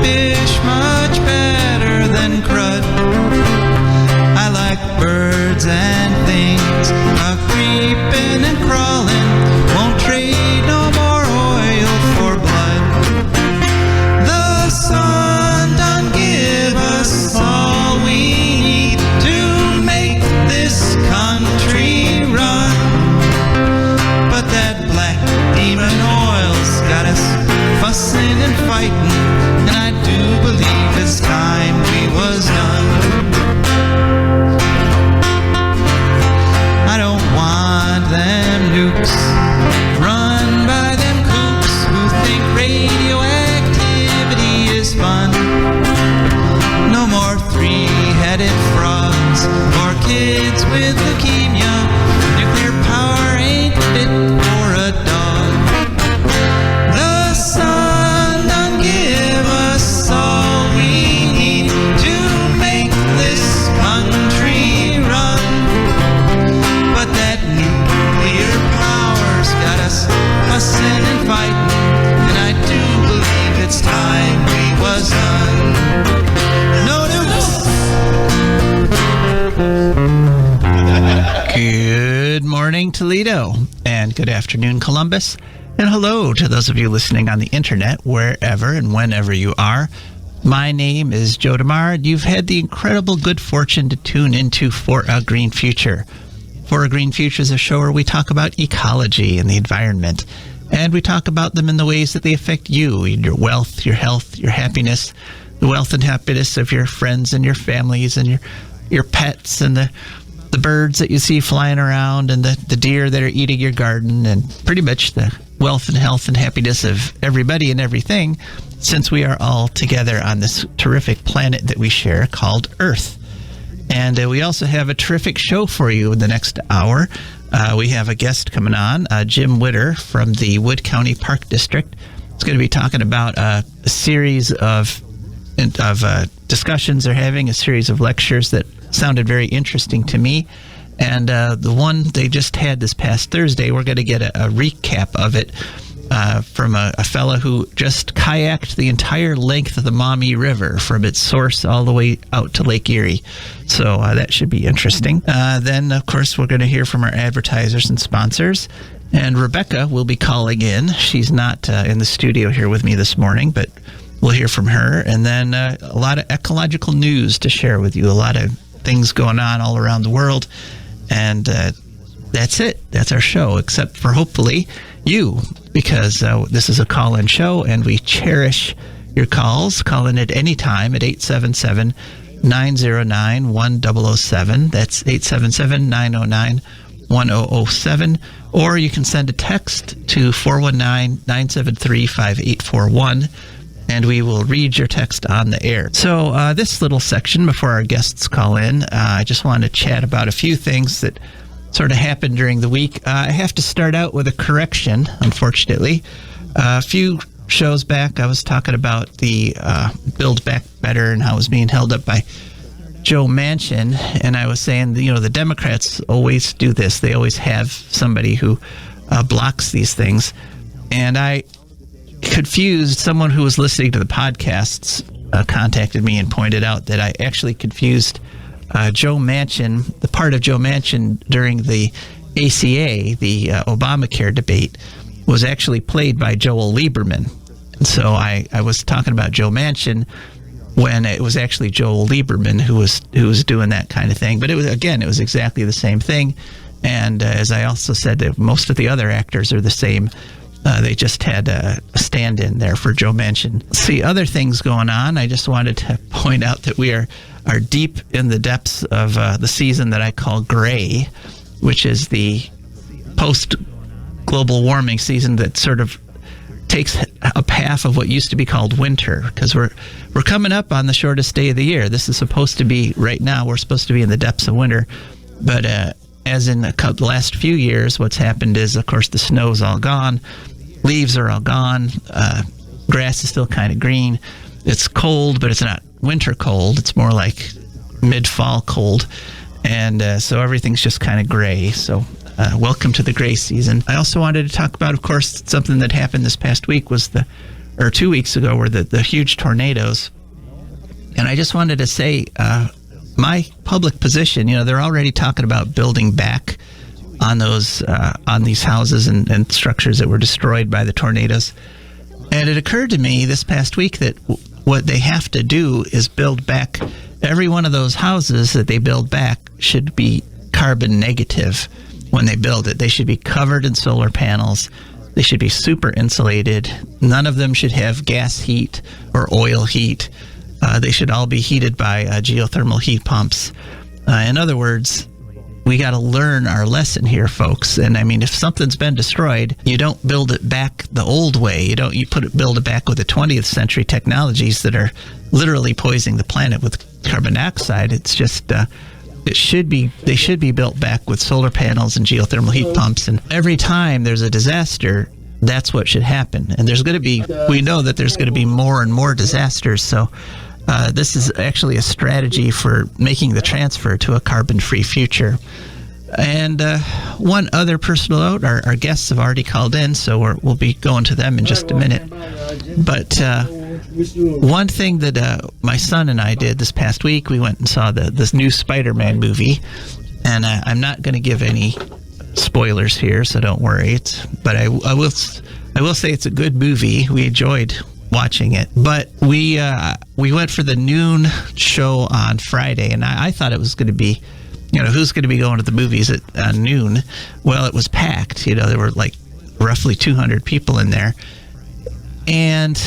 fish much better than crud. I like birds and things, creeping and crawling. Won't trade no more oil for blood. The sun done give us all we need to make this country run. But that black demon oil's got us fussing and fighting, and I do believe it's time we was done. I don't want them nukes run by them kooks who think radioactivity is fun. No more three-headed frogs or kids with leukemia. Nuclear power ain't fit for a dog. The sun done give us all we need to make this country run. But that nuclear power's got us fussing and fighting, and I do believe it's time we was done. No nukes! Good morning, Toledo, and good afternoon, Columbus, and hello to those of you listening on the internet, wherever and whenever you are. My name is Joe DeMare, and you've had the incredible good fortune to tune into For a Green Future. For a Green Future is a show where we talk about ecology and the environment, and we talk about them in the ways that they affect you, your wealth, your health, your happiness, the wealth and happiness of your friends and your families and your pets and the birds that you see flying around and the deer that are eating your garden, and pretty much the wealth and health and happiness of everybody and everything, since we are all together on this terrific planet that we share called Earth. And we also have a terrific show for you in the next hour. We have a guest coming on, Jim Witter from the Wood County Park District. He's going to be talking about a series of discussions they're having, a series of lectures that sounded very interesting to me. And the one they just had this past Thursday, we're going to get a recap of it from a fella who just kayaked the entire length of the Maumee River from its source all the way out to Lake Erie. So that should be interesting. Then, of course, we're going to hear from our advertisers and sponsors. And Rebecca will be calling in. She's not in the studio here with me this morning, but we'll hear from her. And then a lot of ecological news to share with you, a lot of things going on all around the world. And that's it. That's our show, except for hopefully you, because this is a call-in show, and we cherish your calls. Call in at any time at 877-909-1007. That's 877-909-1007. Or you can send a text to 419-973-5841. And we will read your text on the air. So this little section before our guests call in, I just want to chat about a few things that sort of happened during the week. I have to start out with a correction, unfortunately. A few shows back, I was talking about the Build Back Better and how it was being held up by Joe Manchin. And I was saying, the Democrats always do this. They always have somebody who blocks these things. And I confused someone who was listening to the podcasts, contacted me and pointed out that I actually confused Joe Manchin, the part of Joe Manchin during the ACA, the Obamacare debate, was actually played by Joel Lieberman. And so I was talking about Joe Manchin when it was actually Joel Lieberman who was doing that kind of thing. But it was exactly the same thing. And as I also said, that most of the other actors are the same. They just had a stand-in there for Joe Manchin. See, other things going on. I just wanted to point out that we are deep in the depths of the season that I call gray, which is the post-global warming season that sort of takes up half of what used to be called winter, because we're coming up on the shortest day of the year. This is supposed to be, right now, we're supposed to be in the depths of winter. But as in the last few years, what's happened is, of course, the snow's all gone. Leaves are all gone. Grass is still kind of green. It's cold, but it's not winter cold. It's more like mid-fall cold. And so everything's just kind of gray. So welcome to the gray season. I also wanted to talk about, of course, something that happened this past week was the or 2 weeks ago were the huge tornadoes. And I just wanted to say, my public position, they're already talking about building back on those, on these houses and structures that were destroyed by the tornadoes. And it occurred to me this past week that what they have to do is build back. Every one of those houses that they build back should be carbon negative when they build it. They should be covered in solar panels. They should be super insulated. None of them should have gas heat or oil heat. They should all be heated by geothermal heat pumps. In other words, we got to learn our lesson here, folks. And I mean, if something's been destroyed, you don't build it back the old way. You build it back with the 20th century technologies that are literally poisoning the planet with carbon dioxide. It's just, they should be built back with solar panels and geothermal heat pumps. And every time there's a disaster, that's what should happen. And we know that there's going to be more and more disasters. So this is actually a strategy for making the transfer to a carbon-free future. And one other personal note, our guests have already called in, so we'll be going to them in just a minute. But one thing that my son and I did this past week, we went and saw this new Spider-Man movie. And I'm not going to give any spoilers here, so don't worry. But I will say it's a good movie. We enjoyed watching it, but we went for the noon show on Friday, and I thought it was going to be, who's going to be going to the movies at noon? Well, it was packed. There were like roughly 200 people in there, and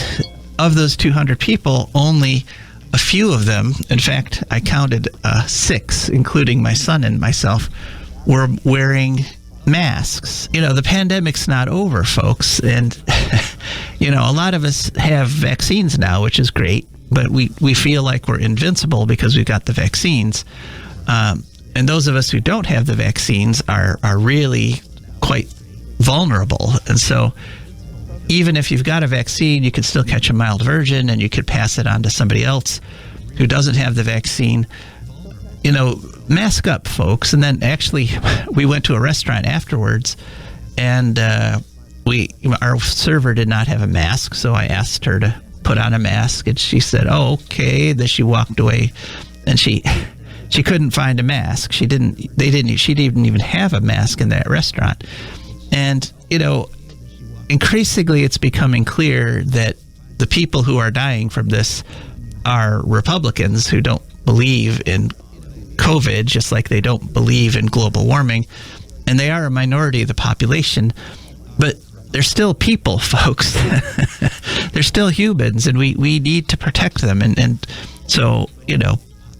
of those 200 people, only a few of them, in fact, I counted 6, including my son and myself, were wearing masks. The pandemic's not over, folks, and a lot of us have vaccines now, which is great, but we feel like we're invincible because we've got the vaccines. And those of us who don't have the vaccines are really quite vulnerable. And so even if you've got a vaccine, you can still catch a mild version and you could pass it on to somebody else who doesn't have the vaccine. Mask up, folks. And then actually we went to a restaurant afterwards, and our server did not have a mask, so I asked her to put on a mask, and she said, "Oh, okay." Then she walked away, and she couldn't find a mask. She didn't even have a mask in that restaurant. And increasingly it's becoming clear that the people who are dying from this are Republicans who don't believe in COVID, just like they don't believe in global warming, and they are a minority of the population, but they're still people, folks. They're still humans, and we need to protect them. And so,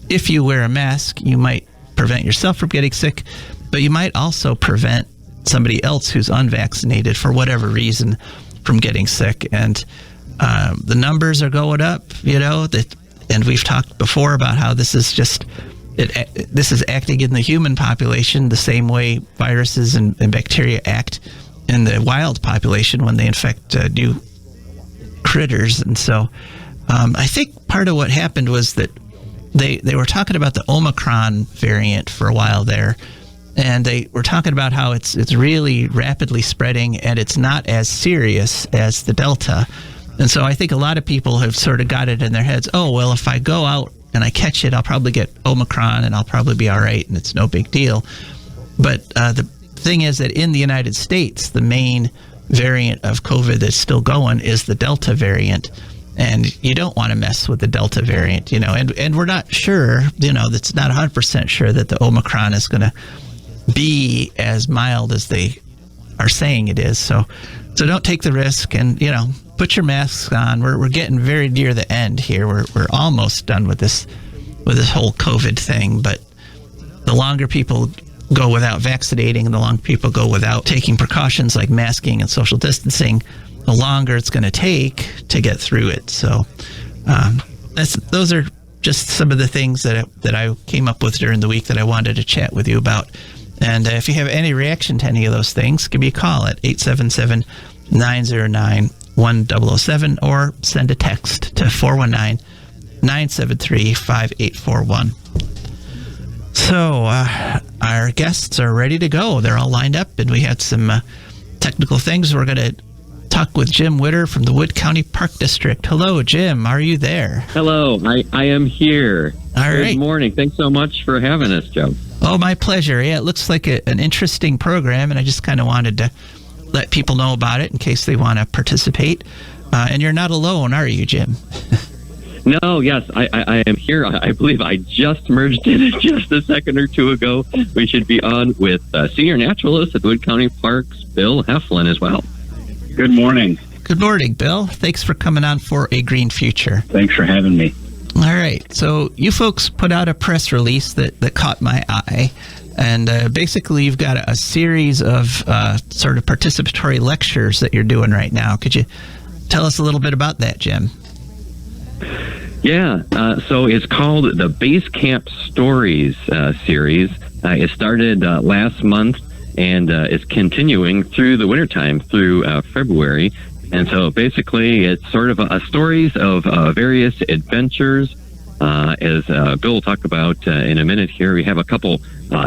if you wear a mask, you might prevent yourself from getting sick, but you might also prevent somebody else who's unvaccinated for whatever reason from getting sick. And the numbers are going up, and we've talked before about how this is just... This is acting in the human population the same way viruses and bacteria act in the wild population when they infect new critters. And so I think part of what happened was that they were talking about the Omicron variant for a while there, and they were talking about how it's really rapidly spreading and it's not as serious as the Delta. And so I think a lot of people have sort of got it in their heads, oh, well, if I go out and I catch it, I'll probably get Omicron and I'll probably be all right and it's no big deal. But the thing is that in the United States, the main variant of COVID that's still going is the Delta variant. And you don't want to mess with the Delta variant, and we're not sure, that's not 100% sure that the Omicron is going to be as mild as they are saying it is. So don't take the risk, and, put your masks on. We're getting very near the end here. We're almost done with this whole COVID thing, but the longer people go without vaccinating and the longer people go without taking precautions like masking and social distancing, the longer it's going to take to get through it. So those are just some of the things that I came up with during the week that I wanted to chat with you about. And if you have any reaction to any of those things, give me a call at 877-909-1007 or send a text to 419-973-5841. So our guests are ready to go. They're all lined up, and we had some technical things we're going to talk with Jim Witter from the Wood County Park District. Hello, Jim. Are you there? Hello. I am here. All right. Good morning. Thanks so much for having us, Joe. Oh, my pleasure. Yeah, it looks like an interesting program, and I just kind of wanted to let people know about it in case they want to participate. And you're not alone, are you, Jim? No, yes, I am here. I believe I just merged in just a second or two ago. We should be on with senior naturalist at Wood County Parks, Bill Heflin, as well. Good morning. Good morning, Bill. Thanks for coming on for A Green Future. Thanks for having me. All right. So you folks put out a press release that caught my eye. And basically, you've got a series of sort of participatory lectures that you're doing right now. Could you tell us a little bit about that, Jim? Yeah, so it's called the Base Camp Stories series. It started last month and is continuing through the wintertime, through February. And so basically it's sort of stories of various adventures. As Bill will talk about in a minute here, we have a couple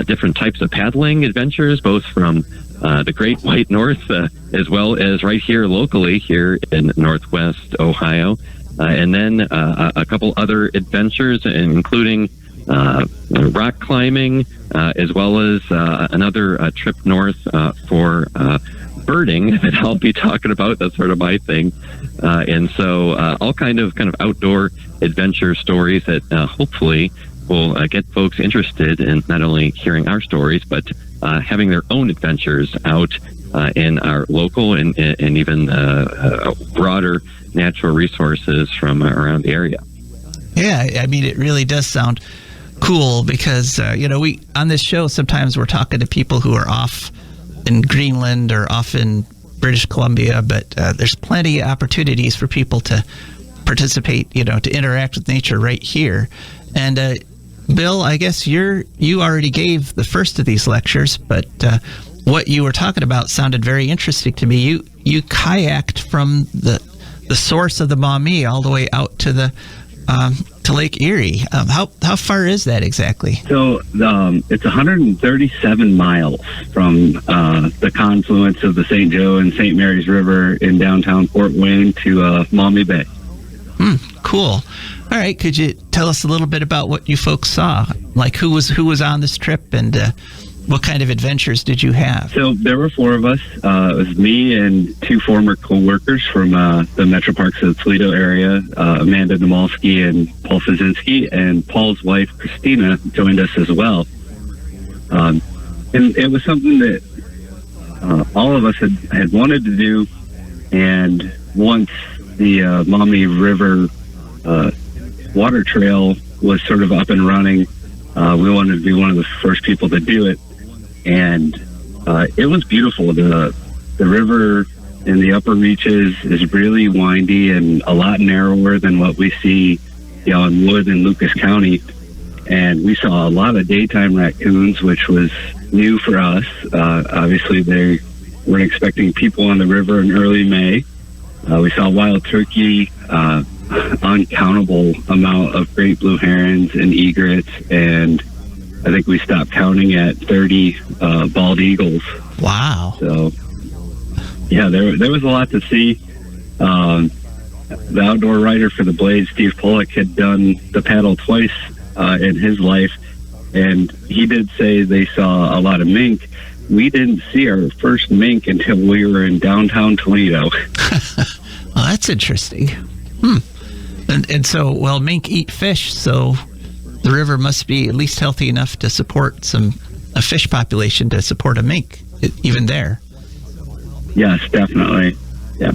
different types of paddling adventures, both from the Great White North as well as right here locally here in Northwest Ohio. And then a couple other adventures, including rock climbing, as well as another trip north for birding that I'll be talking about. That's sort of my thing. And so all kind of outdoor adventure stories that hopefully will get folks interested in not only hearing our stories, but having their own adventures out in our local and even broader natural resources from around the area. Yeah, I mean, it really does sound cool because, we on this show, sometimes we're talking to people who are off in Greenland or off in British Columbia, but there's plenty of opportunities for people to participate, to interact with nature right here. And Bill, I guess you already gave the first of these lectures, but what you were talking about sounded very interesting to me. You kayaked from the source of the Maumee all the way out to the to Lake Erie. How far is that exactly? So it's 137 miles from the confluence of the St. Joe and St. Mary's River in downtown Fort Wayne to Maumee Bay. Cool. All right. Could you tell us a little bit about what you folks saw? Like who was on this trip and what kind of adventures did you have? So there were four of us. It was me and two former co-workers from the Metro Parks of the Toledo area, Amanda Namalski and Paul Fazinski, and Paul's wife, Christina, joined us as well. And it was something that all of us had wanted to do, and once the Maumee River water trail was sort of up and running, we wanted to be one of the first people to do it. And it was beautiful. The river in the upper reaches is really windy and a lot narrower than what we see, in Wood and Lucas County. And we saw a lot of daytime raccoons, which was new for us. Obviously, they weren't expecting people on the river in early May. We saw wild turkey, uncountable amount of great blue herons and egrets, and I think we stopped counting at 30 bald eagles. Wow. So, yeah, there was a lot to see. The outdoor writer for the Blade, Steve Pollock, had done the paddle twice in his life, and he did say they saw a lot of mink. We didn't see our first mink until we were in downtown Toledo. Well, that's interesting. And so, mink eat fish, so the river must be at least healthy enough to support a fish population to support a mink, even there. Yes, definitely. Yeah.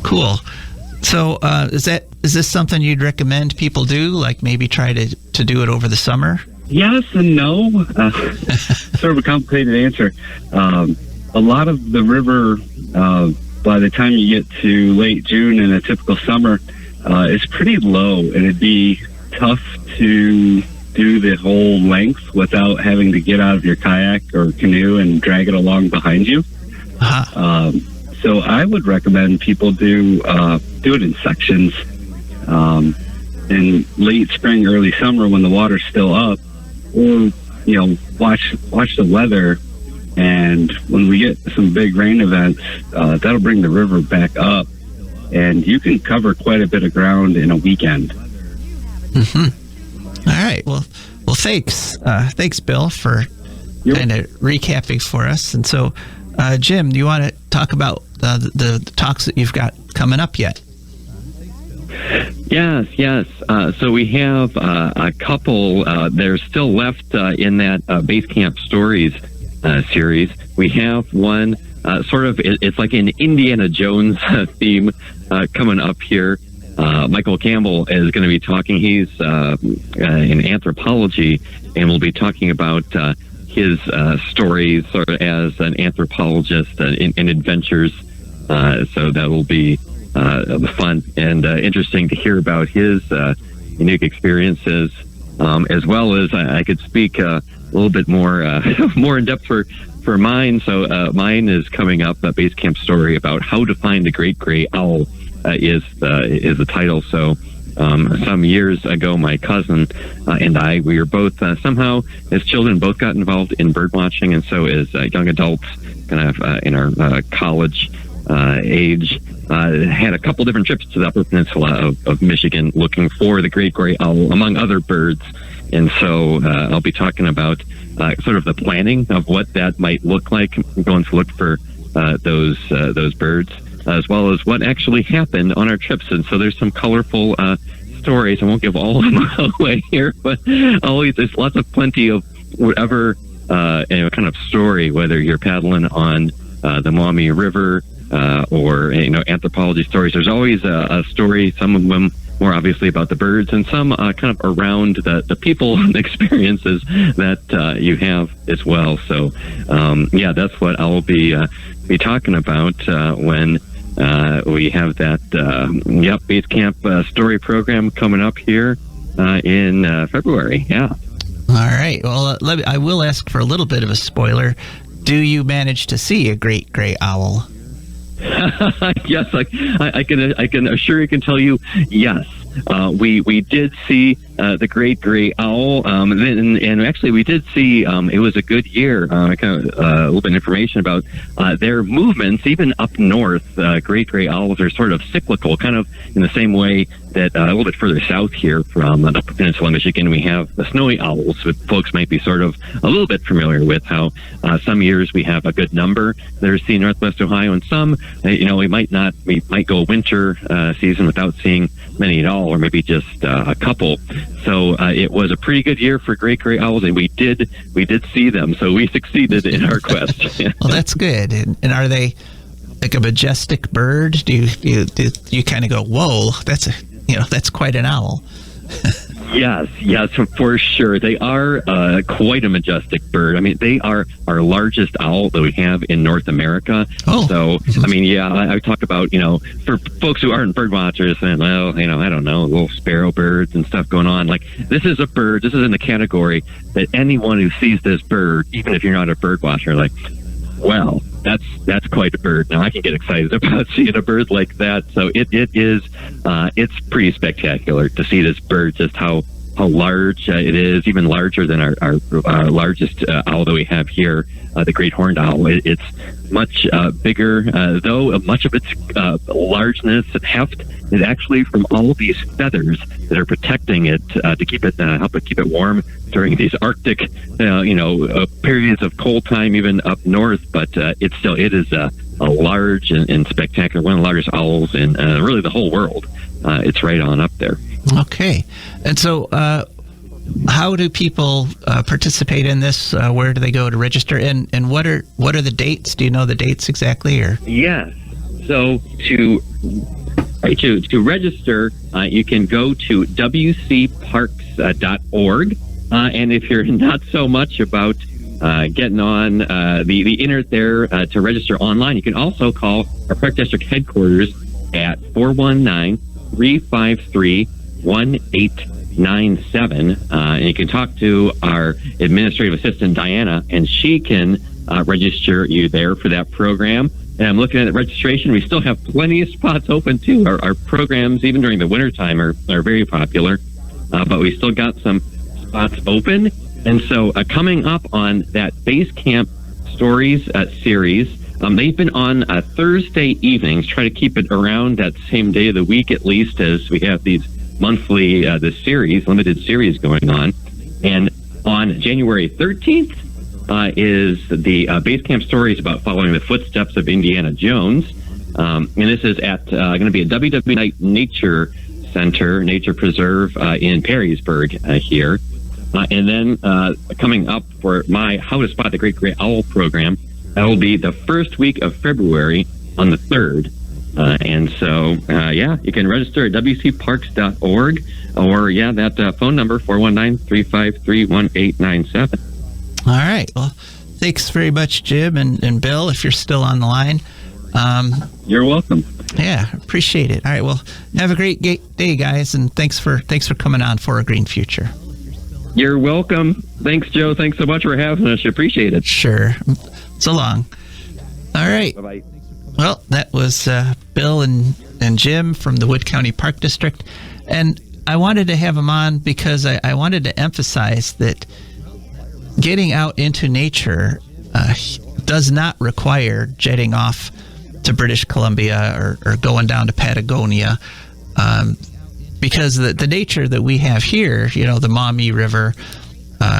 Cool. So is this something you'd recommend people do, like maybe try to do it over the summer? Yes and no. Sort of a complicated answer. A lot of the river, by the time you get to late June in a typical summer, is pretty low, and it'd be tough to do the whole length without having to get out of your kayak or canoe and drag it along behind you. So I would recommend people do it in sections. In late spring, early summer when the water's still up, or watch the weather And when we get some big rain events, that'll bring the river back up, and you can cover quite a bit of ground in a weekend. Mm-hmm. All right. Well, thanks. Thanks, Bill, for kind of recapping for us. And so, Jim, do you want to talk about the talks that you've got coming up yet? Yes. So we have a couple. They're still left in that Base Camp Stories series. We have one sort of. It's like an Indiana Jones theme coming up here. Michael Campbell is going to be talking. He's in anthropology, and we'll be talking about his stories sort of as an anthropologist in adventures. So that will be fun and interesting to hear about his unique experiences, as well as I could speak a little bit more more in depth for mine. So mine is coming up, a Base Camp Story about how to find the great gray owl is the title. So some years ago, my cousin and I, we were both somehow as children both got involved in bird watching, and so as young adults, kind of in our college age, had a couple different trips to the Upper Peninsula of Michigan looking for the great gray owl, among other birds. And so I'll be talking about sort of the planning of what that might look like, going to look for those birds, as well as what actually happened on our trips. And so there's some colorful stories. I won't give all of them away here, but always there's plenty of whatever kind of story, whether you're paddling on the Maumee River or anthropology stories. There's always a story, some of them more obviously about the birds, and some kind of around the people experiences that you have as well. So that's what I'll be talking about when we have that Base Camp Story program coming up here in February. Yeah. All right. Well, I will ask for a little bit of a spoiler. Do you manage to see a great gray owl? Yes, I can assure you, can tell you, yes. We did see the great gray owl, and actually we did see it was a good year. A little bit of information about their movements, even up north. Great gray owls are sort of cyclical, kind of in the same way that a little bit further south here from the Upper Peninsula of Michigan, we have the snowy owls, which folks might be sort of a little bit familiar with. How some years we have a good number that are seen northwest Ohio, and some, we might go winter season without seeing many at all, or maybe just a couple. So it was a pretty good year for great gray owls, and we did see them. So we succeeded in our quest. Well, that's good. And are they like a majestic bird? Do you kind of go, whoa, that's quite an owl? Yes, for sure. They are quite a majestic bird. I mean, they are our largest owl that we have in North America. Oh. So, I mean, I talk about, for folks who aren't bird watchers and, well, I don't know, little sparrow birds and stuff going on. Like, this is a bird, this is in the category that anyone who sees this bird, even if you're not a bird watcher, like, well, that's quite a bird. Now I can get excited about seeing a bird like that. So it is it's pretty spectacular to see this bird, just how large it is, even larger than our largest owl that we have here, the great horned owl. It's much bigger, though much of its largeness and heft is actually from all of these feathers that are protecting it to keep it help it keep it warm during these Arctic periods of cold time, even up north. But it is a large and spectacular, one of the largest owls in really the whole world. It's right on up there. Okay. And so how do people participate in this? Where do they go to register? And what are the dates? Do you know the dates exactly? Or yes. So to register, you can go to wcparks.org. And if you're not so much about getting on the internet there to register online, you can also call our Park District headquarters at 419-353-1897. And you can talk to our administrative assistant, Diana, and she can register you there for that program. And I'm looking at the registration. We still have plenty of spots open, too. Our programs, even during the wintertime, are very popular. But we still got some spots open. And so coming up on that Base Camp Stories series. They've been on Thursday evenings. Try to keep it around that same day of the week, at least, as we have these monthly, limited series going on. And on January 13th is the Base Camp Stories about following the footsteps of Indiana Jones. And this is at going to be at WW Knight Nature Center, Nature Preserve in Perrysburg here. And then coming up for my How to Spot the Great Gray Owl program, that will be the first week of February on the 3rd. And so, you can register at wcparks.org or, that phone number, 419-353-1897. All right. Well, thanks very much, Jim and Bill, if you're still on the line. You're welcome. Yeah, appreciate it. All right. Well, have a great day, guys, and thanks for coming on For a Green Future. You're welcome. Thanks, Joe. Thanks so much for having us. Appreciate it. Sure. So long. All right. Bye-bye. Well, that was Bill and Jim from the Wood County Park District. And I wanted to have them on because I wanted to emphasize that getting out into nature does not require jetting off to British Columbia or going down to Patagonia, because the nature that we have here, the Maumee River,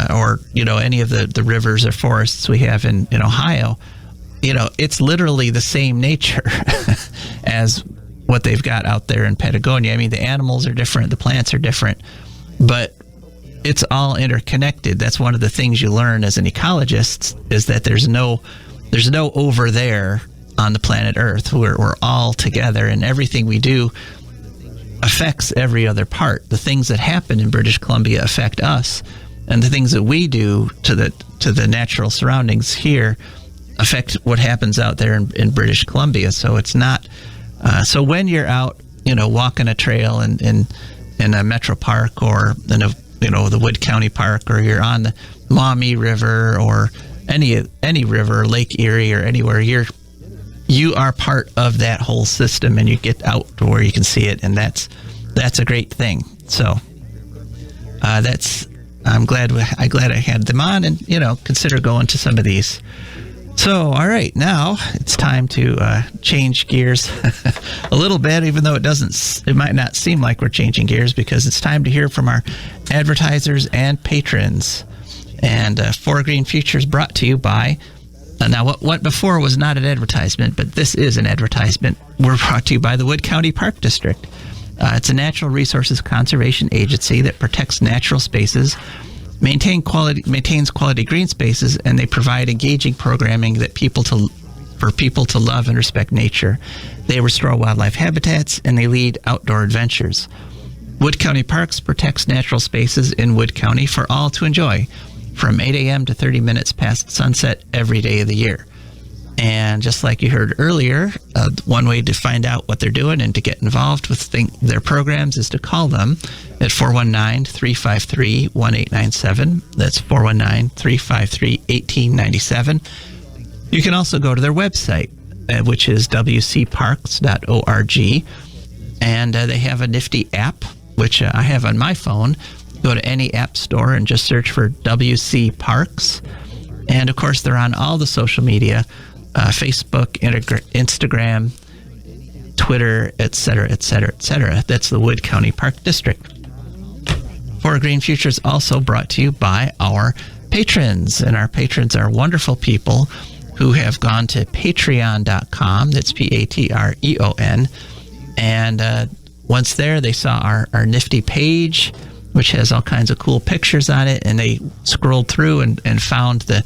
or any of the rivers or forests we have in Ohio, it's literally the same nature as what they've got out there in Patagonia. I mean, the animals are different, the plants are different, but it's all interconnected. That's one of the things you learn as an ecologist, is that there's no over there on the planet Earth. We're all together, and everything we do affects every other part. The things that happen in British Columbia affect us, and the things that we do to the natural surroundings here affect what happens out there in British Columbia. So it's not. So when you're out, walking a trail in a metro park or in the Wood County Park, or you're on the Maumee River or any river, Lake Erie, or anywhere, you are part of that whole system, and you get out to where you can see it, and that's a great thing. So I'm glad I had them on, and consider going to some of these. So, all right, now it's time to change gears a little bit, even though it might not seem like we're changing gears, because it's time to hear from our advertisers and patrons. And For a Green Future is brought to you by, now what before was not an advertisement, but this is an advertisement. We're brought to you by the Wood County Park District. It's a natural resources conservation agency that protects natural spaces, maintains quality green spaces, and they provide engaging programming for people to love and respect nature. They restore wildlife habitats, and they lead outdoor adventures. Wood County Parks protects natural spaces in Wood County for all to enjoy, from 8 a.m. to 30 minutes past sunset every day of the year. And just like you heard earlier, one way to find out what they're doing and to get involved with their programs is to call them at 419-353-1897. That's 419-353-1897. You can also go to their website, which is wcparks.org. And they have a nifty app, which I have on my phone. Go to any app store and just search for WC Parks. And, of course, they're on all the social media, Facebook, Instagram, Twitter, etc., etc., etc. That's the Wood County Park District. For a Green Future is also brought to you by our patrons. And our patrons are wonderful people who have gone to patreon.com. That's Patreon. And once there, they saw our nifty page, which has all kinds of cool pictures on it, and they scrolled through and found the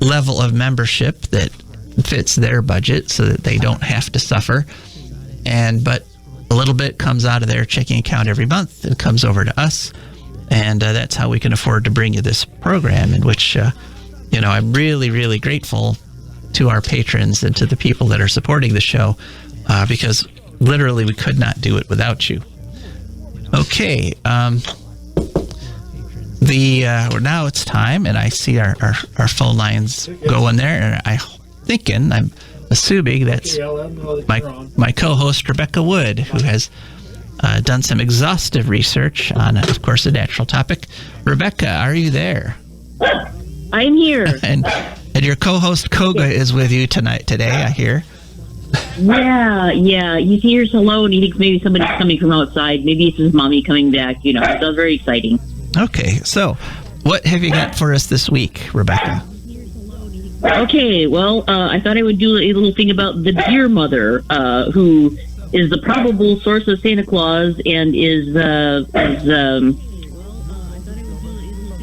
level of membership that fits their budget so that they don't have to suffer. But a little bit comes out of their checking account every month. It comes over to us, and that's how we can afford to bring you this program, in which, I'm really, really grateful to our patrons and to the people that are supporting the show, because literally we could not do it without you. Okay, now it's time, and I see our phone lines going there, and I'm assuming that's my co-host Rebecca Wood, who has done some exhaustive research on, of course, a natural topic. Rebecca, are you there? I'm here. And And your co-host Koga is with you today, I hear. Yeah. He hears hello and he thinks maybe somebody's coming from outside. Maybe it's his mommy coming back. So very exciting. Okay, so what have you got for us this week, Rebecca? Okay, well, I thought I would do a little thing about the deer mother, who is the probable source of Santa Claus and is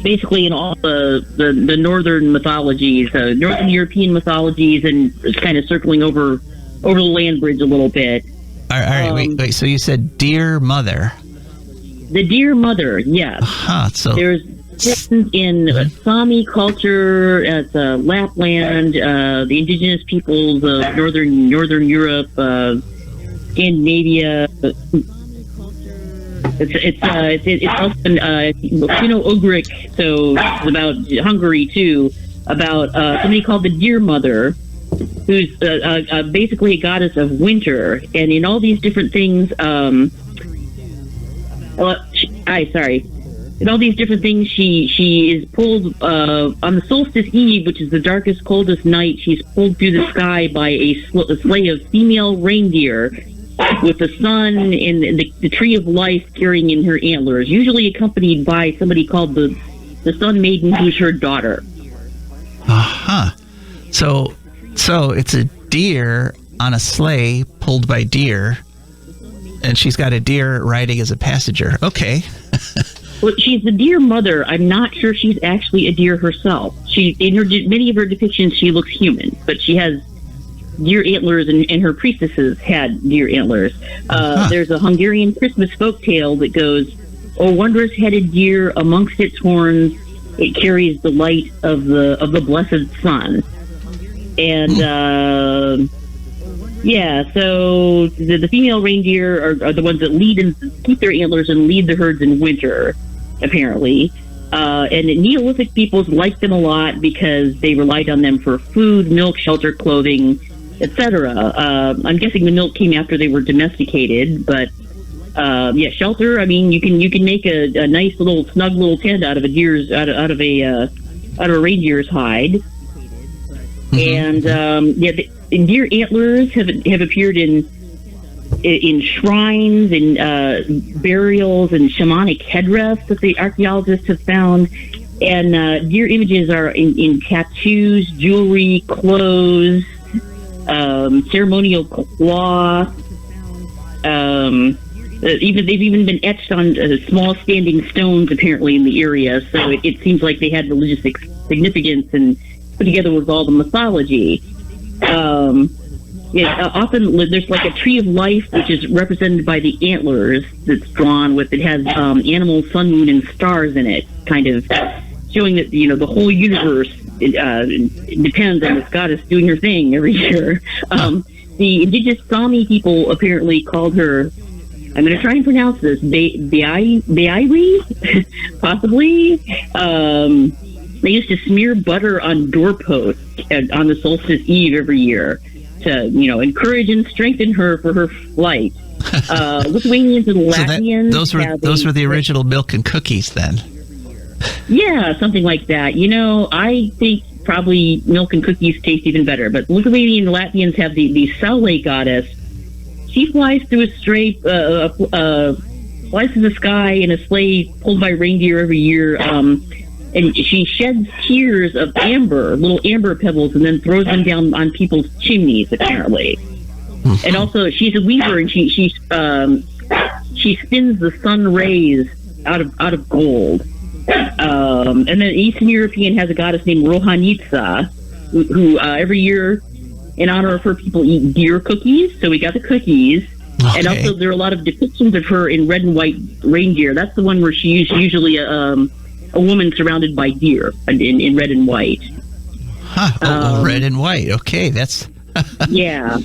basically in all the northern mythologies, northern European mythologies, and it's kind of circling over the land bridge a little bit. All right, wait. So you said deer mother. The deer mother, yes. So there's in Sami culture, Lapland, the indigenous peoples of northern Europe, Scandinavia. It's also Ugric, so it's about Hungary too. About somebody called the Deer Mother, who's basically a goddess of winter, and in all these different things. In all these different things, she is pulled on the solstice eve, which is the darkest, coldest night. She's pulled through the sky by a sleigh of female reindeer, with the sun and the tree of life carrying in her antlers, usually accompanied by somebody called the Sun Maiden, who's her daughter. So it's a deer on a sleigh pulled by deer, and she's got a deer riding as a passenger. Okay. Well, she's the deer mother. I'm not sure she's actually a deer herself. Many of her depictions, she looks human, but she has deer antlers, and her priestesses had deer antlers. There's a Hungarian Christmas folktale that goes, "O wondrous headed deer, amongst its horns, it carries the light of the blessed sun." And so the female reindeer are the ones that lead and keep their antlers and lead the herds in winter, apparently. And Neolithic peoples liked them a lot because they relied on them for food, milk, shelter, clothing, etc. I'm guessing the milk came after they were domesticated, but shelter. I mean, you can make a nice little snug little tent out of a reindeer's hide. And deer antlers have appeared in shrines, in burials, and shamanic headdress that the archaeologists have found. And deer images are in tattoos, jewelry, clothes, ceremonial cloth. They've even been etched on small standing stones, apparently, in the area. So it seems like they had religious significance and put together with all the mythology. Often there's like a tree of life, which is represented by the antlers that's drawn with. It has animals, sun, moon, and stars in it, kind of showing that the whole universe depends on this goddess doing her thing every year. The indigenous Sami people apparently called her. I'm going to try and pronounce this. Beairi, possibly. They used to smear butter on doorposts on the solstice eve every year to, encourage and strengthen her for her flight. Lithuanians and Latvians. Those were the original milk and cookies then. Yeah, something like that. I think probably milk and cookies taste even better. But Lithuanian and Latvians have the sleigh goddess. She flies through flies through the sky in a sleigh pulled by reindeer every year. And she sheds tears of little amber pebbles, and then throws them down on people's chimneys, apparently. Mm-hmm. And also, she's a weaver, and she spins the sun rays out of gold. And then Eastern European has a goddess named Rohanitsa, who every year, in honor of her, people eat deer cookies. So we got the cookies. Okay. And also, there are a lot of depictions of her in red and white reindeer. That's the one where she's usually a woman surrounded by deer in red and white. Red and white. Okay, that's... yeah.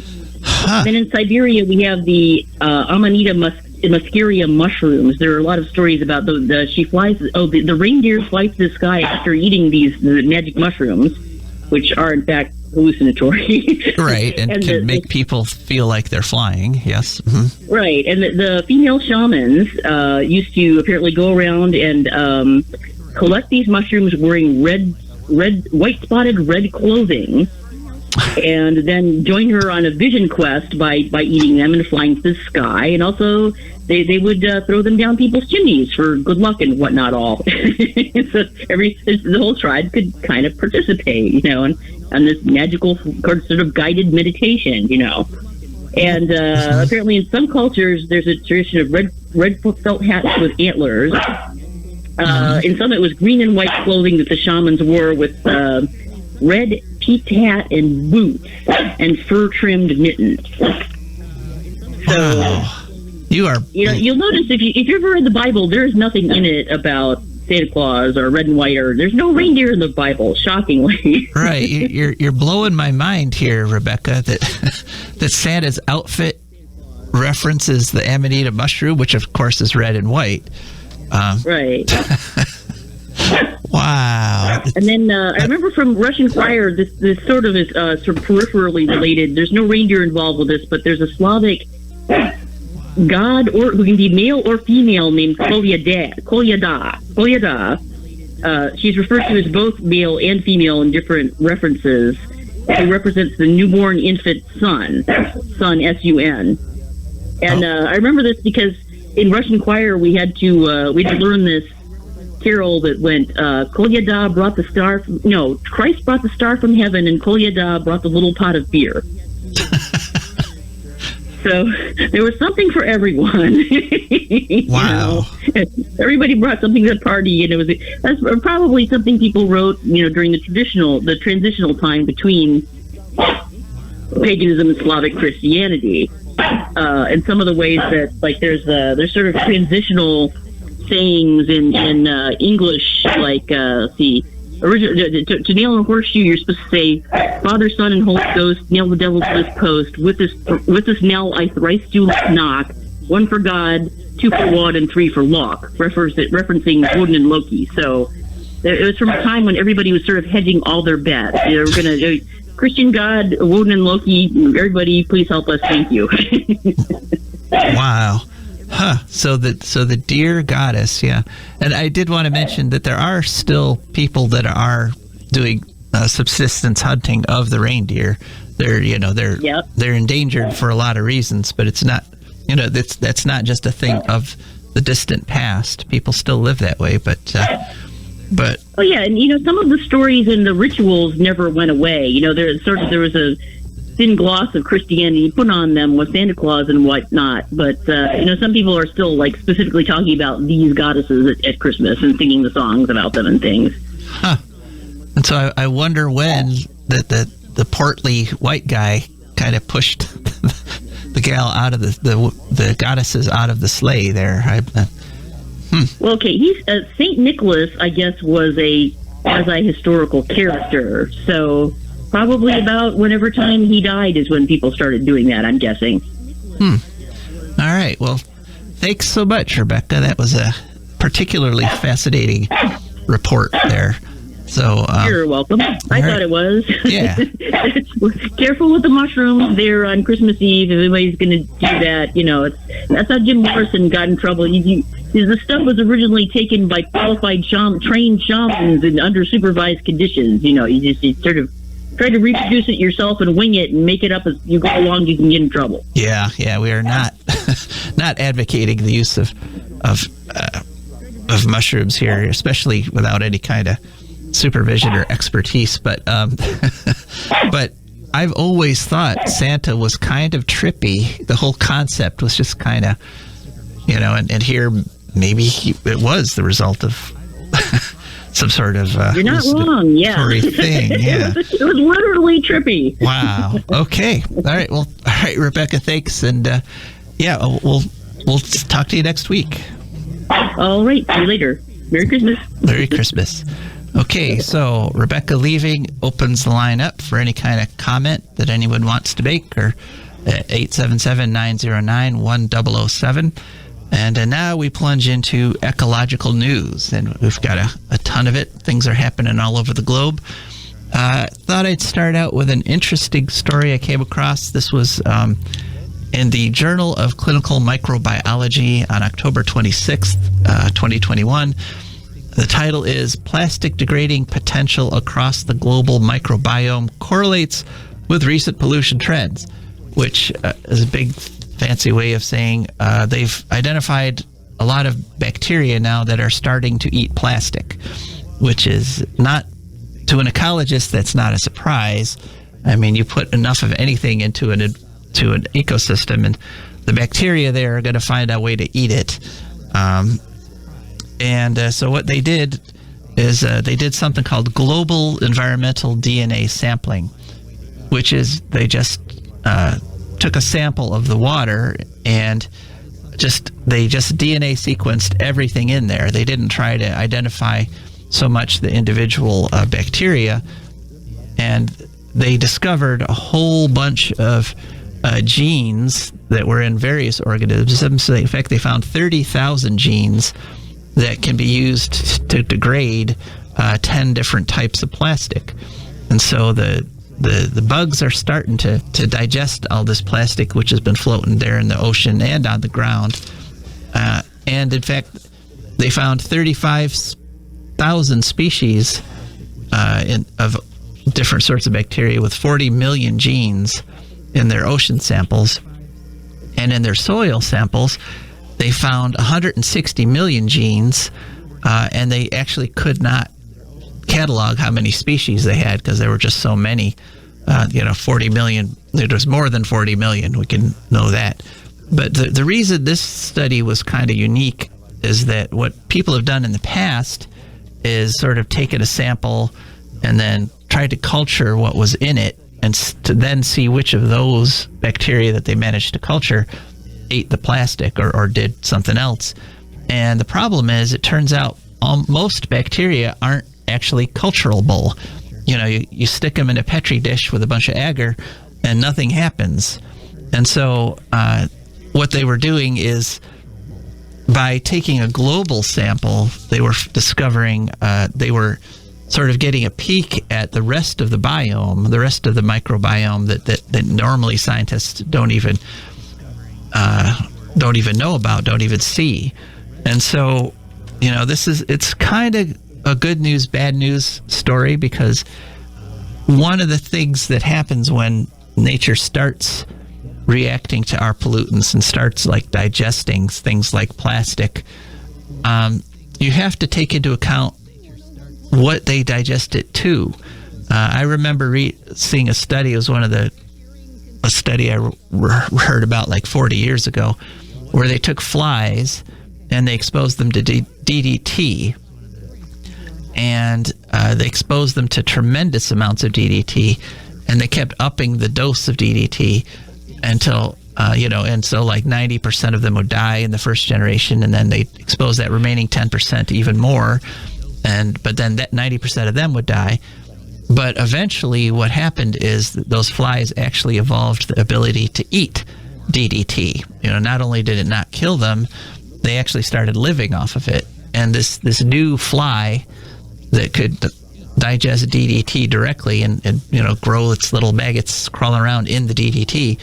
Then in Siberia, we have the Amanita muscaria mushrooms. There are a lot of stories about the reindeer fly to the sky after eating the magic mushrooms, which are in fact hallucinatory. Right, and can make people feel like they're flying, yes. Mm-hmm. Right, and the female shamans used to apparently go around and collect these mushrooms wearing red white spotted red clothing, and then join her on a vision quest by eating them and flying to the sky. And also, they would throw them down people's chimneys for good luck and whatnot. All so the whole tribe could kind of participate, on this magical sort of guided meditation, And apparently, in some cultures, there's a tradition of red felt hats with antlers. In some, it was green and white clothing that the shamans wore with red peaked hat and boots and fur-trimmed mittens. So, you'll notice if you ever read the Bible, there's nothing in it about Santa Claus or red and white, or there's no reindeer in the Bible, shockingly. Right. You're blowing my mind here, Rebecca, that Santa's outfit references the Amanita mushroom, which of course is red and white. Right. Wow. And then I remember from Russian Choir, this sort of is sort of peripherally related. There's no reindeer involved with this, but there's a Slavic god who can be male or female named Kolyada. She's referred to as both male and female in different references. Who represents the newborn infant sun, S-U-N. And I remember this because in Russian Choir we had to learn this carol that went, Kolyada brought the star. Christ brought the star from heaven, and Kolyada brought the little pot of beer. So there was something for everyone. Wow. Everybody brought something to the party, and that's probably something people wrote, during the transitional time between paganism and Slavic Christianity. And some of the ways that, like, there's sort of transitional sayings in English, like, to nail a horseshoe, you're supposed to say, Father, Son, and Holy Ghost, nail the devil to this post. With this nail, I thrice do knock. 1 for God, 2 for Wad, and 3 for Lock. Referencing Odin and Loki. So it was from a time when everybody was sort of hedging all their bets. They were going to Christian God, Odin and Loki. Everybody, please help us. Thank you. Wow. Huh. So the deer goddess, yeah. And I did want to mention that there are still people that are doing subsistence hunting of the reindeer. They're endangered for a lot of reasons, but it's not, that's not just a thing of the distant past. People still live that way, but oh yeah, and some of the stories and the rituals never went away. There was a thin gloss of Christianity put on them with Santa Claus and whatnot, but some people are still specifically talking about these goddesses at Christmas and singing the songs about them and things. Huh. And so I wonder when the portly white guy kind of pushed the gal out of the goddesses out of the sleigh there. Well, okay, he's Saint Nicholas, I guess, was a historical character, so probably about whenever time he died is when people started doing that, I'm guessing. All right. Well, thanks so much, Rebecca. That was a particularly fascinating report there. So you're welcome. I thought it was. Yeah. Careful with the mushrooms there on Christmas Eve. If anybody's going to do that, that's how Jim Morrison got in trouble. The stuff was originally taken by qualified trained shamans in under supervised conditions. You sort of try to reproduce it yourself and wing it and make it up as you go along. You can get in trouble. Yeah, we are not advocating the use of mushrooms here, especially without any kind of supervision or expertise. But but I've always thought Santa was kind of trippy. The whole concept was just kind of, and here maybe it was the result of some sort of you're not wrong, yeah. Thing. Yeah. It was literally trippy. Wow. Okay. All right. Well. All right, Rebecca. Thanks, and we'll talk to you next week. All right. See you later. Merry Christmas. Merry Christmas. Okay, so Rebecca leaving opens the line up for any kind of comment that anyone wants to make, or 877-909-1007. And now we plunge into ecological news, and we've got a ton of it. Things are happening all over the globe. Thought I'd start out with an interesting story I came across. This was in the Journal of Clinical Microbiology on October 26th, 2021. The title is Plastic Degrading Potential Across the Global Microbiome Correlates with Recent Pollution Trends, which is a big fancy way of saying they've identified a lot of bacteria now that are starting to eat plastic, which is not, to an ecologist, that's not a surprise. I mean, you put enough of anything into an ecosystem, and the bacteria there are going to find a way to eat it. So what they did is they did something called global environmental DNA sampling, which is they just took a sample of the water and they just DNA sequenced everything in there. They didn't try to identify so much the individual bacteria, and they discovered a whole bunch of genes that were in various organisms. So in fact, they found 30,000 genes that can be used to degrade 10 different types of plastic. And so the bugs are starting to digest all this plastic, which has been floating there in the ocean and on the ground. And in fact, they found 35,000 species of different sorts of bacteria with 40 million genes in their ocean samples. And in their soil samples, they found 160 million genes, and they actually could not catalog how many species they had because there were just so many. 40 million, there's more than 40 million, we can know that. But the reason this study was kind of unique is that what people have done in the past is sort of taken a sample and then tried to culture what was in it, and to then see which of those bacteria that they managed to culture ate the plastic or did something else. And the problem is, it turns out most bacteria aren't actually culturable. You stick them in a Petri dish with a bunch of agar and nothing happens. And so what they were doing is, by taking a global sample, they were discovering they were sort of getting a peek at the rest of the biome, the rest of the microbiome that normally scientists don't even know about, don't even see. And so, it's kind of a good news, bad news story, because one of the things that happens when nature starts reacting to our pollutants and starts digesting things like plastic, you have to take into account what they digest it to. I remember seeing a study. It was a study I heard about 40 years ago, where they took flies and they exposed them to DDT, and they exposed them to tremendous amounts of DDT, and they kept upping the dose of DDT until and so 90% of them would die in the first generation, and then they exposed that remaining 10% even more, but then that 90% of them would die. But eventually what happened is that those flies actually evolved the ability to eat DDT. Not only did it not kill them, they actually started living off of it. And this new fly that could digest DDT directly and grow its little maggots crawling around in the DDT,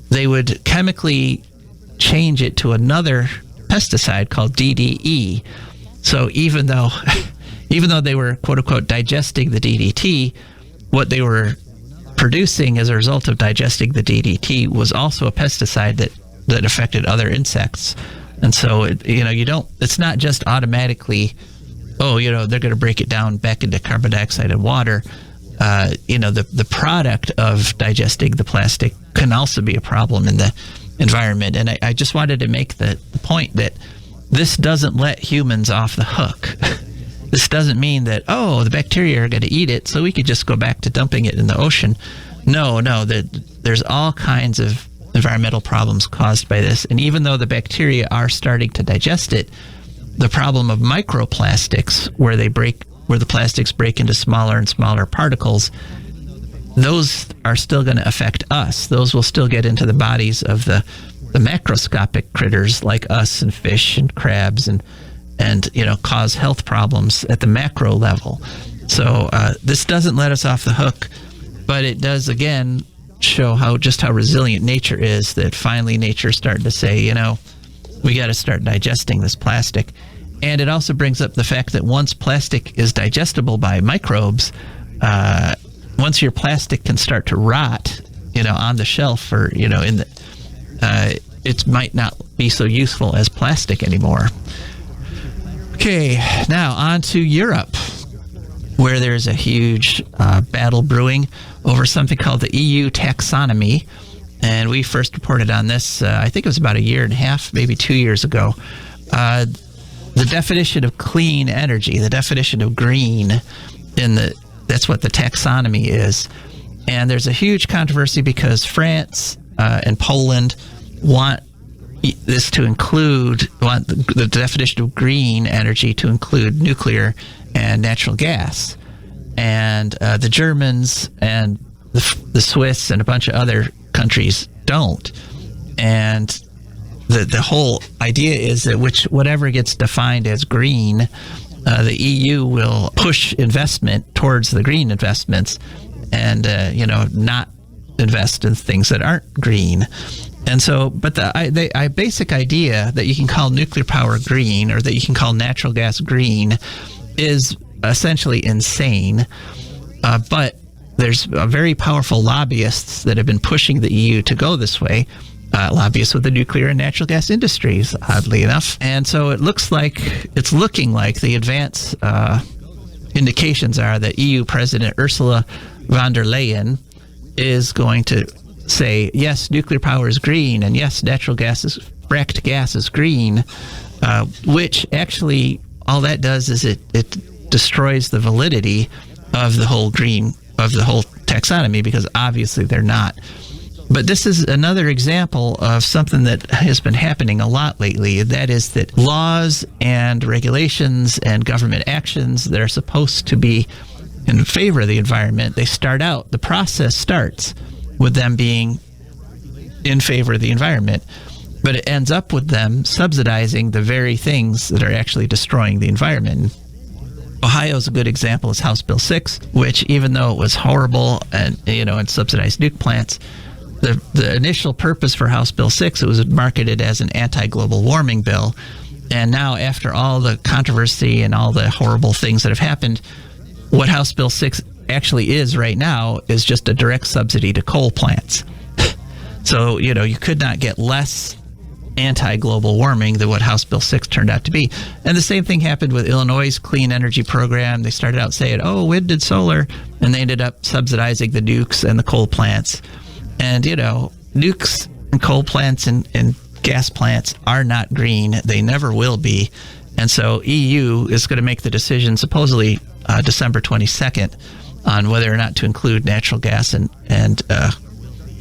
they would chemically change it to another pesticide called DDE. So even though they were, quote unquote, digesting the DDT, what they were producing as a result of digesting the DDT was also a pesticide that affected other insects. And so it's not just automatically, they're going to break it down back into carbon dioxide and water. The product of digesting the plastic can also be a problem in the environment. And I just wanted to make the point that this doesn't let humans off the hook. This doesn't mean that, the bacteria are going to eat it, so we could just go back to dumping it in the ocean. No, there's all kinds of environmental problems caused by this. And even though the bacteria are starting to digest it, the problem of microplastics, where the plastics break into smaller and smaller particles, those are still going to affect us. Those will still get into the bodies of the macroscopic critters like us and fish and crabs and cause health problems at the macro level. So this doesn't let us off the hook, but it does, again, show how resilient nature is, that finally nature's starting to say, we got to start digesting this plastic. And it also brings up the fact that once plastic is digestible by microbes, once your plastic can start to rot, on the shelf or, it might not be so useful as plastic anymore. Okay, now on to Europe, where there's a huge battle brewing over something called the EU Taxonomy. And we first reported on this, I think it was about a year and a half, maybe 2 years ago. The definition of clean energy, the definition of green, that's what the taxonomy is. And there's a huge controversy because France and Poland want this to include, the definition of green energy to include nuclear and natural gas. And the Germans and the Swiss and a bunch of other countries don't. And the whole idea is that whatever gets defined as green, the EU will push investment towards the green investments and, not invest in things that aren't green. And so, but the basic idea that you can call nuclear power green or that you can call natural gas green is essentially insane. But there's very powerful lobbyists that have been pushing the EU to go this way. Lobbyists with the nuclear and natural gas industries, oddly enough. And so it's looking like the advance indications are that EU President Ursula von der Leyen is going to say, yes, nuclear power is green, and yes, natural gas fracked gas is green, which actually all that does is it destroys the validity of the whole taxonomy, because obviously they're not. But this is another example of something that has been happening a lot lately. That is that laws and regulations and government actions that are supposed to be in favor of the environment, the process starts with them being in favor of the environment, but it ends up with them subsidizing the very things that are actually destroying the environment. Ohio's a good example, is House Bill 6, which even though it was horrible and subsidized nuke plants, the initial purpose for House Bill 6, it was marketed as an anti-global warming bill. And now, after all the controversy and all the horrible things that have happened, what House Bill 6 actually is right now is just a direct subsidy to coal plants. So, you could not get less anti-global warming than what House Bill 6 turned out to be. And the same thing happened with Illinois' clean energy program. They started out saying, wind and solar, and they ended up subsidizing the nukes and the coal plants. And, nukes and coal plants and gas plants are not green. They never will be. And so EU is going to make the decision supposedly December 22nd on whether or not to include natural gas and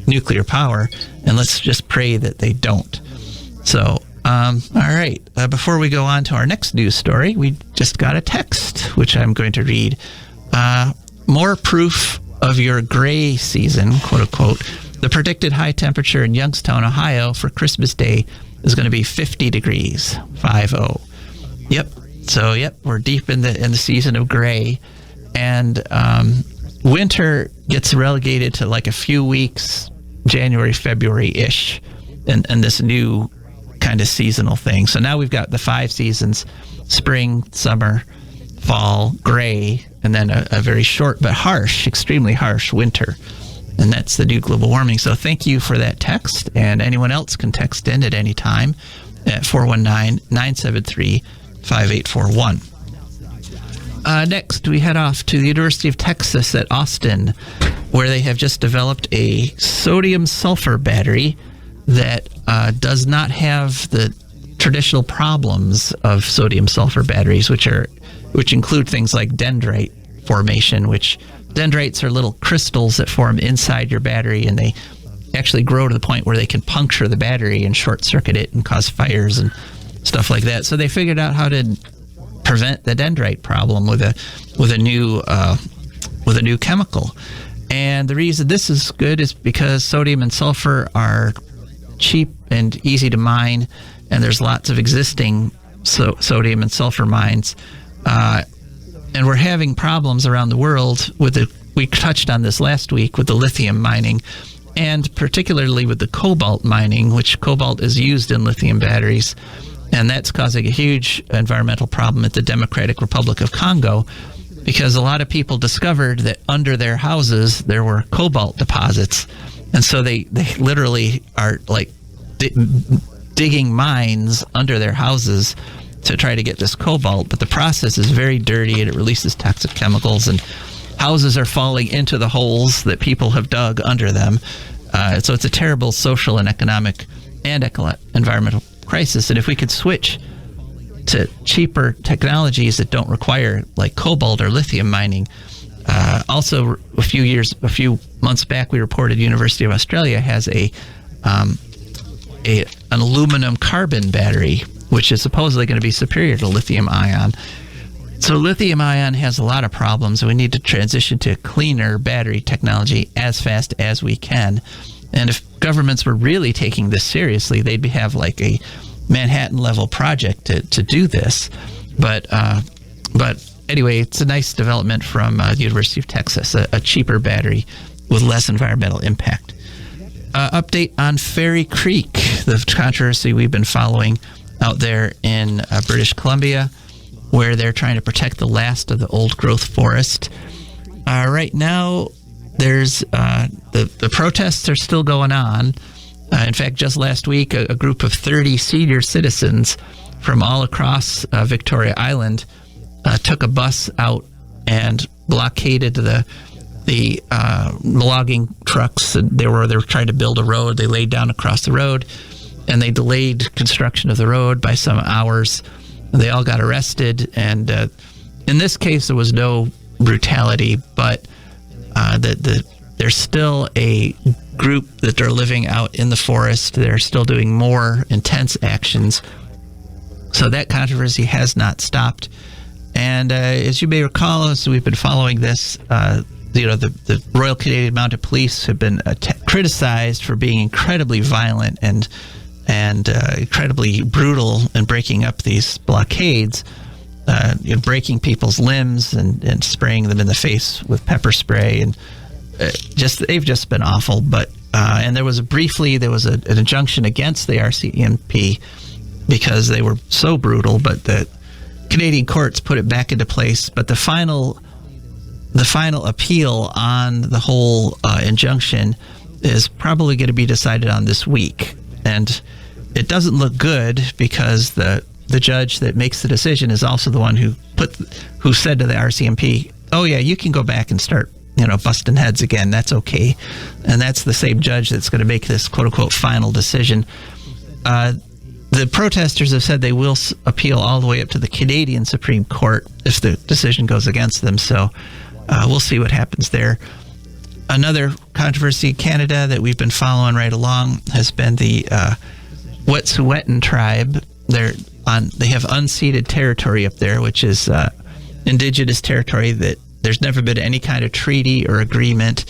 nuclear power. And let's just pray that they don't. So, all right. Before we go on to our next news story, we just got a text, which I'm going to read. More proof of your gray season, quote unquote. The predicted high temperature in Youngstown, Ohio for Christmas Day is going to be 50 degrees, 50. Yep. So, we're deep in the season of gray. And winter gets relegated to like a few weeks, January, February-ish, and this new kind of seasonal thing. So now we've got the 5 seasons: spring, summer, fall, gray, and then a very short but harsh, extremely harsh winter. And that's the new global warming. So thank you for that text. And anyone else can text in at any time at 419-973-5841. Next, we head off to the University of Texas at Austin, where they have just developed a sodium-sulfur battery that does not have the traditional problems of sodium-sulfur batteries, which include things like dendrite formation, which dendrites are little crystals that form inside your battery, and they actually grow to the point where they can puncture the battery and short-circuit it and cause fires and stuff like that. So they figured out how to prevent the dendrite problem with a new chemical. And the reason this is good is because sodium and sulfur are cheap and easy to mine, and there's lots of existing sodium and sulfur mines. And we're having problems around the world we touched on this last week with the lithium mining, and particularly with the cobalt mining, which cobalt is used in lithium batteries. And that's causing a huge environmental problem at the Democratic Republic of Congo, because a lot of people discovered that under their houses there were cobalt deposits. And so they literally are like digging mines under their houses to try to get this cobalt. But the process is very dirty and it releases toxic chemicals, and houses are falling into the holes that people have dug under them. So it's a terrible social and economic and environmental crisis. And if we could switch to cheaper technologies that don't require like cobalt or lithium mining. Also, a few months back, we reported University of Australia has an aluminum carbon battery, which is supposedly going to be superior to lithium ion. So lithium ion has a lot of problems, and we need to transition to cleaner battery technology as fast as we can. And if governments were really taking this seriously, they'd have like a Manhattan-level project to do this. But anyway, it's a nice development from the University of Texas, a cheaper battery with less environmental impact. Update on Fairy Creek, the controversy we've been following out there in British Columbia, where they're trying to protect the last of the old-growth forest. Right now, there's the protests are still going on. In fact, just last week, a group of 30 senior citizens from all across Victoria Island took a bus out and blockaded the logging trucks. They were trying to build a road. They laid down across the road, and they delayed construction of the road by some hours. They all got arrested, and in this case, there was no brutality, but there's still a group that are living out in the forest. They're still doing more intense actions. So that controversy has not stopped. And as you may recall, as we've been following this, the Royal Canadian Mounted Police have been criticized for being incredibly violent and incredibly brutal in breaking up these blockades, breaking people's limbs and spraying them in the face with pepper spray, and they've just been awful. But and there was an injunction against the RCMP because they were so brutal, but the Canadian courts put it back into place. But the final appeal on the whole injunction is probably going to be decided on this week, and it doesn't look good because the judge that makes the decision is also the one who said to the RCMP, "Oh yeah, you can go back and start busting heads again. That's okay." And that's the same judge that's going to make this quote unquote final decision. The protesters have said they will appeal all the way up to the Canadian Supreme Court if the decision goes against them. So we'll see what happens there. Another controversy in Canada that we've been following right along has been the Wet'suwet'en tribe. They have unceded territory up there, which is indigenous territory that there's never been any kind of treaty or agreement.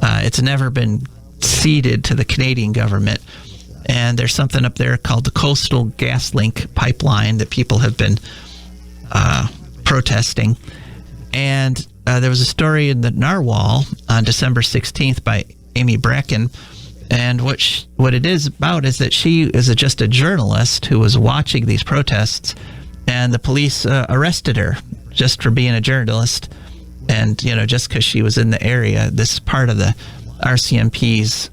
It's never been ceded to the Canadian government. And there's something up there called the Coastal GasLink pipeline that people have been protesting. And there was a story in the Narwhal on December 16th by Amy Bracken. And what it is about is that she is just a journalist who was watching these protests, and the police arrested her just for being a journalist. And, just because she was in the area. This is part of the RCMP's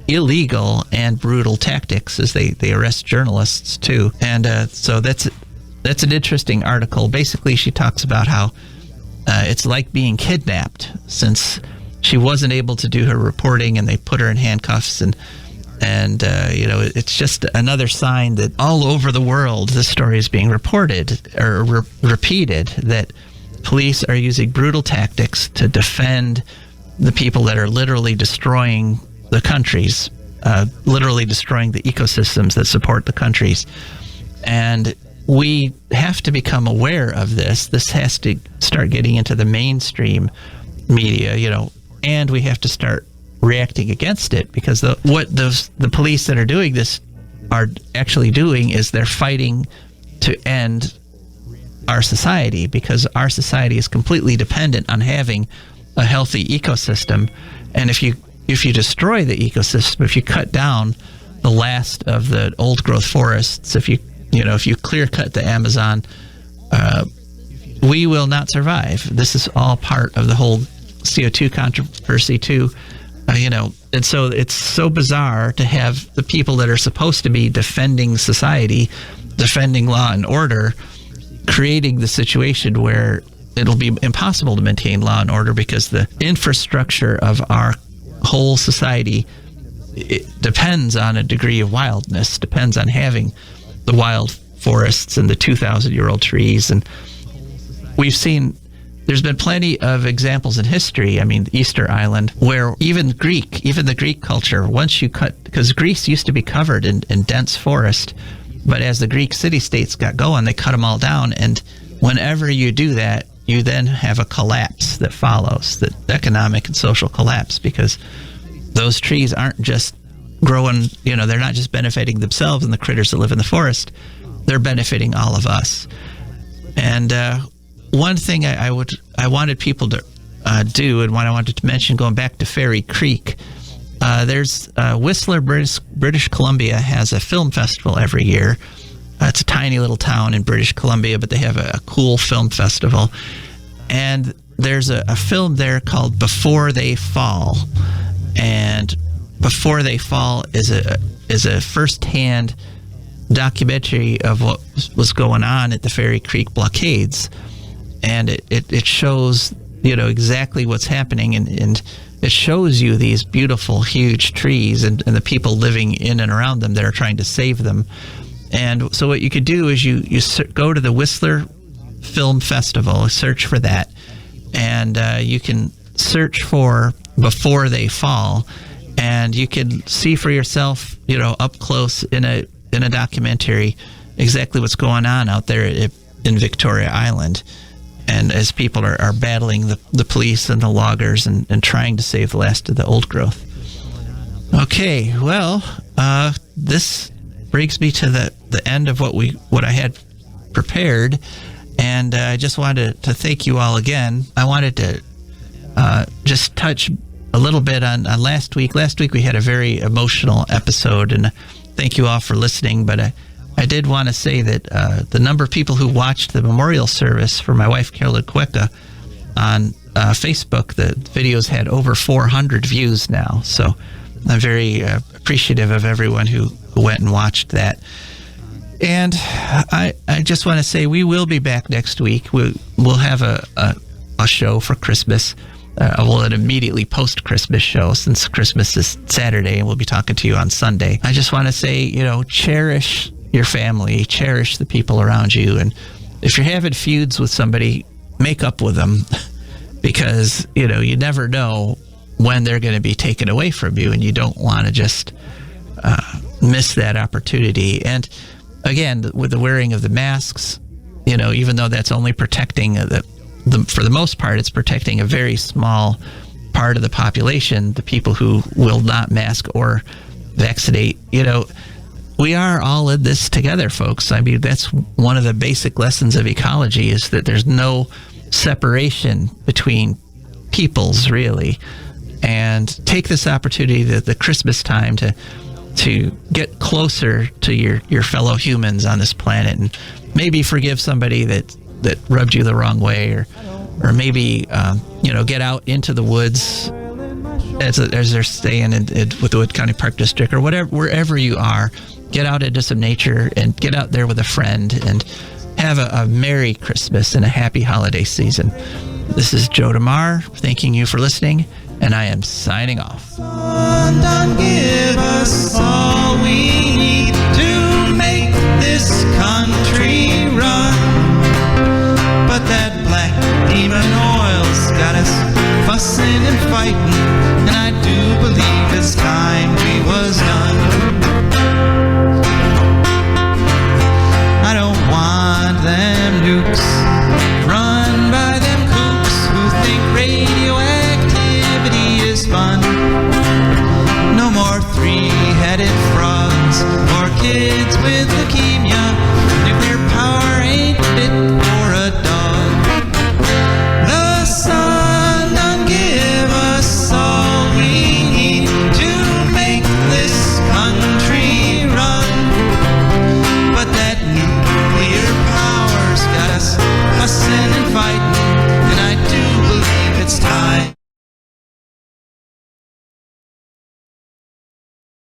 illegal and brutal tactics, as they arrest journalists too. And so that's an interesting article. Basically, she talks about how it's like being kidnapped, since she wasn't able to do her reporting and they put her in handcuffs, and it's just another sign that all over the world this story is being reported or repeated, that police are using brutal tactics to defend the people that are literally destroying the countries, literally destroying the ecosystems that support the countries. And we have to become aware of this. This has to start getting into the mainstream media, and we have to start reacting against it, because the police that are doing this are actually doing is they're fighting to end our society, because our society is completely dependent on having a healthy ecosystem. And if you destroy the ecosystem, if you cut down the last of the old growth forests, if you if you clear cut the Amazon, we will not survive. This is all part of the whole CO2 controversy too. And so it's so bizarre to have the people that are supposed to be defending society, defending law and order, creating the situation where it'll be impossible to maintain law and order because the infrastructure of our whole society, it depends on a degree of wildness, depends on having the wild forests and the 2,000-year-old trees. And we've seen, there's been plenty of examples in history. I mean, Easter Island, where even the Greek culture, once you cut, because Greece used to be covered in dense forest, but as the Greek city-states got going, they cut them all down. And whenever you do that, you then have a collapse that follows, the economic and social collapse, because those trees aren't just growing, they're not just benefiting themselves and the critters that live in the forest, they're benefiting all of us. And one thing I wanted people to do, and what I wanted to mention, going back to Fairy Creek, there's Whistler, British Columbia has a film festival every year. It's a tiny little town in British Columbia, but they have a cool film festival. And there's a film there called Before They Fall. And Before They Fall is a first-hand documentary of what was going on at the Fairy Creek blockades. And it shows, exactly what's happening. And it shows you these beautiful, huge trees and the people living in and around them that are trying to save them. And so what you could do is you go to the Whistler Film Festival, search for that, and you can search for Before They Fall, and you can see for yourself, up close in a documentary exactly what's going on out there in Victoria Island. And as people are battling the police and the loggers and trying to save the last of the old growth. Okay, well, this brings me to the end of what I had prepared, and I just wanted to thank you all again. I wanted to just touch a little bit on last week. Last week we had a very emotional episode, and thank you all for listening, but I did want to say that the number of people who watched the memorial service for my wife, Carolyn Cueca, on Facebook, the videos had over 400 views now. So I'm very appreciative of everyone who went and watched that. And I just want to say we will be back next week. We'll have a show for Christmas. An immediately post-Christmas show, since Christmas is Saturday and we'll be talking to you on Sunday. I just want to say, cherish your family, cherish the people around you, and if you're having feuds with somebody, make up with them, because you never know when they're going to be taken away from you, and you don't want to just miss that opportunity. And again, with the wearing of the masks, even though that's only protecting for the most part, it's protecting a very small part of the population, the people who will not mask or vaccinate. We are all in this together, folks. I mean, that's one of the basic lessons of ecology, is that there's no separation between peoples, really. And take this opportunity, the Christmas time, to get closer to your fellow humans on this planet, and maybe forgive somebody that rubbed you the wrong way, or maybe get out into the woods, as they're saying with the Wood County Park District, or wherever you are. Get out into some nature and get out there with a friend and have a Merry Christmas and a happy holiday season. This is Joe DeMare, thanking you for listening, and I am signing off. Don't give us all we need to make this country run, but that black demon oil's got us fussing and fighting, and I do believe it's time we was done. I don't want them nukes run by them kooks who think radioactivity is fun. No more three-headed frogs or kids with leukemia. Nuclear power ain't fit for a dog. The sun done give us all we need to make this country run, but that sky.